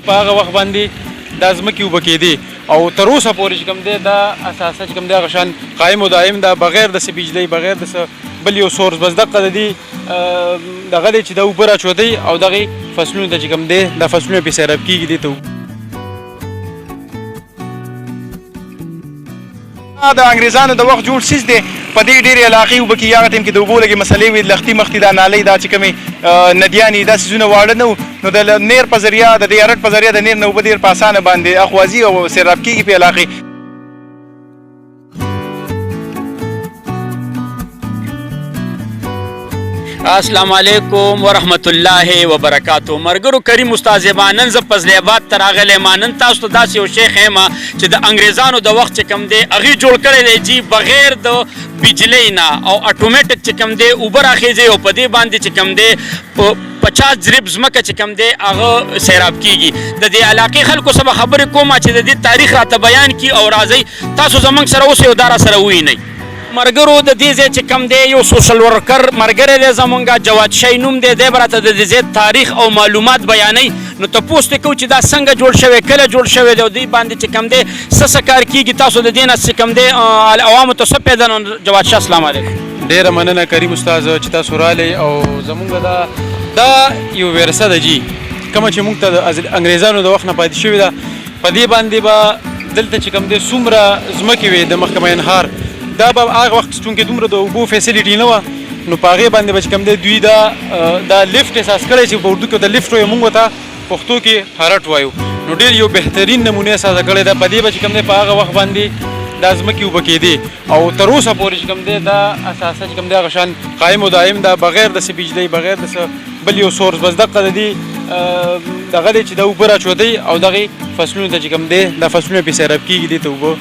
په هغه وخت باندې دا ځمکې اوبه کېدې او تر اوسه پورې چې کوم دی دا اساسه چې کوم دی هغه شان قایم و دایم ده بغیر د څه بجلۍ بغیر د څه بل یو سورس بس دغه د دې دغه دی چې دا اوبه راچودی او دغې فصلونو ته چې کوم دی دا فصلونه پرې سیراب کېږي دې ته د انګریزانو د وخت جوړ سیز دی په دې ډېرې علاقې اوبه کې هغه ټایم کې د اوبو لږې مسلې وې لښتي مختي دا نالۍ دا چې کومې ندیانې دا څیزونه واړه نه وو نو د نیر په ذریعه د دې ارټ په ذریعه د نیر نه اوبه ډېر په اسانه باندې اخوازي او سیراب کېږي په علاقې السلام علیکم ورحمت الله وبرکاتو مرګرو کریم استاد نن زه فضل آباد ته راغلی ما نن تاسو ته داسې یو شی ښیم چې د انګریزانو د وخت چې کوم دی هغې جوړ کړی دی جي بغیر د بجلۍ نه او اټومیټک چې کوم دی اوبه راخیږي او په دې باندې چې کوم دی 50 ضرب ځمکه چې کوم دی هغه سیراب کېږي د دې علاقې خلکو سره خبرې کوم چې د دې تاریخ راته بیان کړي او راځئ تاسو زموږ سره اوسئ او دا راسره ووینئ مرګرو د دې ځای چې کوم دی یو سوشل ورکر ملګری دی زمونږ جواد شی نوم دی دی به راته د دې ځای تاریخ او معلومات بیانوي نو تپوس ترې کوو چې دا څنګه جوړ شوی کله جوړ شوی دی او دې باندې چې کوم دی څه کار کېږي تاسو د دې نه چې کوم دی عوامو ته څه پیدا نو جواد شاه السلام علیکم ډېره مننه کریم استاد چې تاسو رالی او زمونږ دا یو ورثه ده جي کومه چې موږ ته د انګریزانو د وخت نه پاتې شوې ده په دې باندې به دلته چې کوم دی څومره ځمکې وې د محکمه انهار دا به هغه وخت چونکې دومره د اوبو فیسیلیټي نه وه نو په هغې باندې به چې کوم دی دوی دا لفټ احساس کړی چې په اردو کې د لفټ وایو موږ ورته پښتو کې هرټ وایو نو ډېر یو بهترین نمونه احساسه کړی ده په دې به چې کوم دی په هغه وخت باندې دا ځمکې اوبه کېدې او تر اوسه پورې چې کوم دی دا اساسه چې کوم دی هغه شان قایم و دایم ده بغیر د څه بجلۍ بغیر د څه بل یو سورس بس دغه د دې دغه دی چې دا اوبه راچودی او دغې فصلونو ته چې کوم دی دا فصلونه پرې سیراب کېږي دې ته اوبه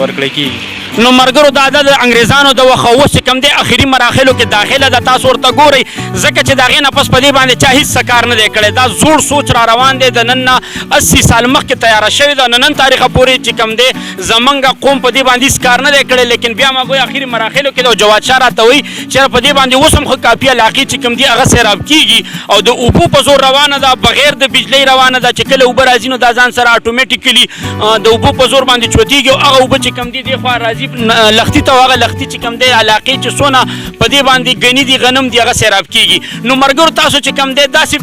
ورکړی کېږي نو مرګرو دا د انګریزانو د وخت اوس چې کوم دی اخري مراحلو کې داخله ده تاسو ورته ګورئ ځکه چې د هغې نه پس په دې باندې چا هېڅ څه کار نه دی کړی دا زوړ سوچ را روان دی د نن نه 80 سال مخکې تیاره شوې ده نن تاریخه پورې چې کوم دی زمونږ قوم په دې باندې هېڅ کار نه دی کړی لیکن بیا ما ګویا اخري مراحلو کې د جواد شاه راته وایي چې په دې باندې اوس هم ښه کافي علاقې چې کوم دي هغه سیراب کېږي او د اوبو په زور روانه ده بغیر د بجلۍ روانه ده چې کله اوبه راځي نو دا ځان سره اټومیټیکلي د اوبو په زور باندې چوتېږي او هغه اوبه چې کوم دي دې خوا راځي لښتي ته هغه لښتي چې کوم دی علاقې چې څونه په دې باندې ګني دي غنم دي هغه سیراب کېږي نو مرګرو تاسو چې کوم دی داسې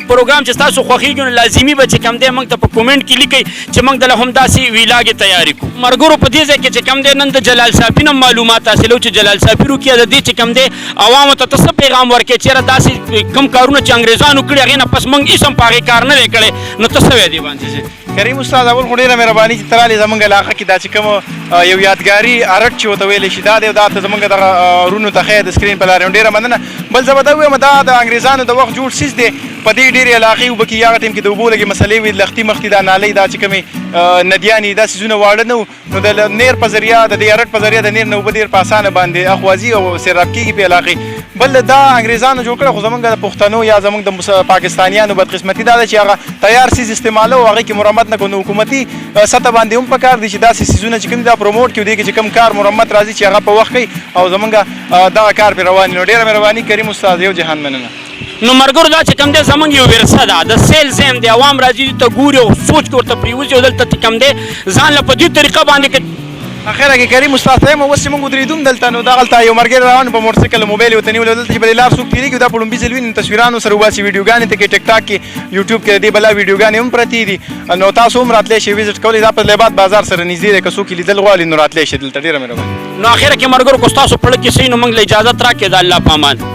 پروګرام چې تاسو خوښېږي نو لازمي به چې کوم دی موږ ته په کومنټ کې لیکئ چې موږ دله هم داسې ویلاګې تیارې کړو مرګرو په دې ځای کې چې کوم دی نن د جلال صافي نه معلومات حاصلو چې جلال صافي روکیه د دې چې کوم دی عوامو ته څه پیغام ورکړي چېرې داسې کوم کارونه چې انګریزانو کړي هغې نه پس موږ هېڅ هم په هغې کار نه دی کړی نو ته څه وایې دې باندې کریم استاد اول خو ډېره مهرباني چې ته رالې زموږ علاقه کې دا چې کوم یو یادګاري ارټ چې ورته ویلی شي دا دی دا ته زموږ دغه ورونو ته ښیه د سکرین په لارې ډېره مننه بل زه به دا ووایم دا د انګریزانو د وخت جوړ سیز دی په دې ډېرې علاقې اوبه کې هغه ټایم کې د اوبو لږې مسلې وې لښتي مختي دا نالۍ دا چې کومې ندیانې دا څیزونه واړه نه وو نو د نیر په ذریعه د دې ارټ په ذریعه د نیر نه اوبه ډېر په اسانه باندې اخوازي او سیراب کېږي په علاقې بل دا انګریزانو جوړ کړی خو زموږ د پښتنو یا زموږ د پاکستانیانو بدقسمتي دا ده چې هغه تیار سیز استعمالو او هغې کې مرمت نه کړو نو حکومتي سطح باندې هم پکار دي چې داسې څیزونه چې کوم دي دا پروموټ کړي دې کې چې کوم کار مرمت راځي چې هغه په وخت کوي او زموږ دغه کار پرې روان وي نو ډېره مهرباني کریم استاد یو جهان مننه نو مرګرو دا چې کوم دی زموږ یو ورثه ده د سیل زیم دی عوام راځي ته ګوري او سوچ کې ورته پرېوځي او دلته چې کوم دی ځان له په دې طریقه باندې اخره کې کریم استاد ته یم اوس چې موږ ودرېدو دلته نو دغلته یو ملګری روان په موټرسایکل موبایل یې ورته نیولی دلته چې بلې لار څوک تېرېږي دا په لومبي ځل ویني تصویرانو سره وباسي ویډیوګانې ته کې ټیک ټاک کې یوټیوب کې د دې بلا ویډیوګانې هم پرتې دي نو تاسو هم راتلی شئ وزټ کولی دا په لیبات بازار سره نږدې دی که څوک یې لیدل غواړي نو راتلی شئ دلته ډېره مهرباني نو اخره کې مرګرو که ستاسو پړه کې صحیح نو موږ له اجازت راکړې د الله په امان